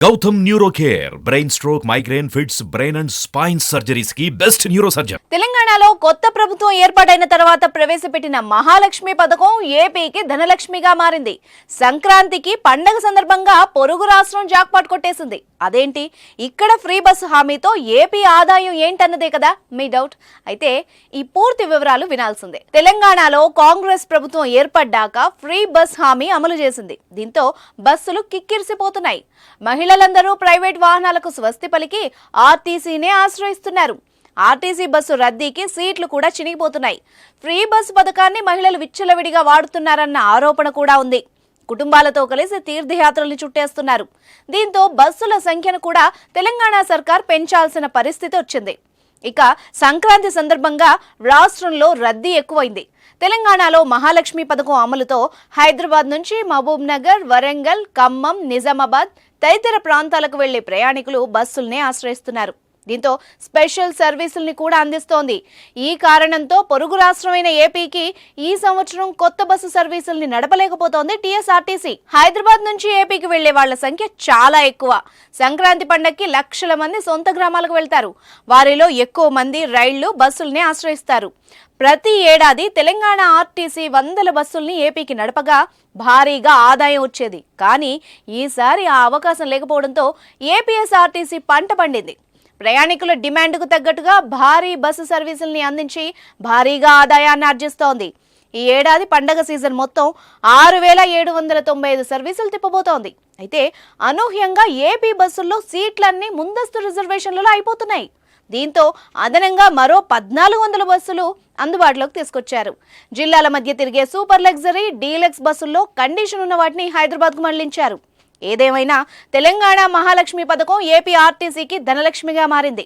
Gautam neuro care brain stroke migraine fits brain and spine surgeries కి best neuro surgeon. తెలంగాణలో కొత్త ప్రభుత్వం ఏర్పాటైన తర్వాత ప్రవేశపెట్టిన మహాలక్ష్మి పథకం ఏపీకి ధనలక్ష్మిగా మారింది. సంక్రాంతికి పండగ సందర్భంగా పొరుగు రాష్ట్రం జాక్పాట్ కొట్టేసింది. అదేంటి, ఇక్కడ ఫ్రీ బస్సు హామీతో ఏపీ ఆదాయం ఏంటన్నదే కదా మీ డౌట్. అయితే ఈ పూర్తి వివరాలు వినాల్సిందే. తెలంగాణలో కాంగ్రెస్ ప్రభుత్వం ఏర్పడ్డాక ఫ్రీ బస్ హామీ అమలు చేసింది. దీంతో బస్సులు కిక్కిరిసిపోతున్నాయి. మహిళలందరూ ప్రైవేట్ వాహనాలకు స్వస్తి పలికి ఆర్టీసీనే ఆశ్రయిస్తున్నారు. ఆర్టీసీ బస్సు రద్దీకి సీట్లు కూడా చినిగిపోతున్నాయి. ఫ్రీ బస్ పథకాన్ని మహిళలు విచ్చలవిడిగా వాడుతున్నారన్న ఆరోపణ కూడా ఉంది. కుటుంబాలతో కలిసి తీర్థయాత్రల్ని చుట్టేస్తున్నారు. దీంతో బస్సుల సంఖ్యను కూడా తెలంగాణ సర్కార్ పెంచాల్సిన పరిస్థితి వచ్చింది. ఇక సంక్రాంతి సందర్భంగా రాష్ట్రంలో రద్దీ ఎక్కువైంది. తెలంగాణలో మహాలక్ష్మి పథకం అమలుతో హైదరాబాద్ నుంచి మహబూబ్ నగర్, వరంగల్, ఖమ్మం, నిజామాబాద్ తదితర ప్రాంతాలకు వెళ్లే ప్రయాణికులు బస్సుల్నే ఆశ్రయిస్తున్నారు. దీంతో స్పెషల్ సర్వీసుల్ని కూడా అందిస్తోంది. ఈ కారణంతో పొరుగు రాష్ట్రమైన ఏపీకి ఈ సంవత్సరం కొత్త బస్సు సర్వీసుల్ని నడపలేకపోతోంది టీఎస్ఆర్టీసీ. హైదరాబాద్ నుంచి ఏపీకి వెళ్లే వాళ్ల సంఖ్య చాలా ఎక్కువ. సంక్రాంతి పండగకి లక్షల మంది సొంత గ్రామాలకు వెళ్తారు. వారిలో ఎక్కువ మంది రైళ్లు, బస్సుల్ని ఆశ్రయిస్తారు. ప్రతి ఏడాది తెలంగాణ ఆర్టీసీ వందల బస్సుల్ని ఏపీకి నడపగా భారీగా ఆదాయం వచ్చేది. కానీ ఈసారి ఆ అవకాశం లేకపోవడంతో ఏపీఎస్ఆర్టీసీ పంట పండింది. ప్రయాణికుల డిమాండ్కు తగ్గట్టుగా భారీ బస్సు సర్వీసుల్ని అందించి భారీగా ఆదాయాన్ని ఆర్జిస్తోంది. ఈ ఏడాది పండగ సీజన్ మొత్తం 6,795 సర్వీసులు తిప్పబోతోంది. అయితే అనూహ్యంగా ఏపీ బస్సుల్లో సీట్లన్నీ ముందస్తు రిజర్వేషన్లలో అయిపోతున్నాయి. దీంతో అదనంగా మరో 1,400 బస్సులు అందుబాటులోకి తీసుకొచ్చారు. జిల్లాల మధ్య తిరిగే సూపర్ లగ్జరీ, డీలక్స్ బస్సుల్లో కండిషన్ ఉన్న వాటిని హైదరాబాద్కు మళ్లించారు. ఏదేమైనా తెలంగాణ మహాలక్ష్మి పథకం ఏపీ ఆర్టీసీకి ధనలక్ష్మిగా మారింది.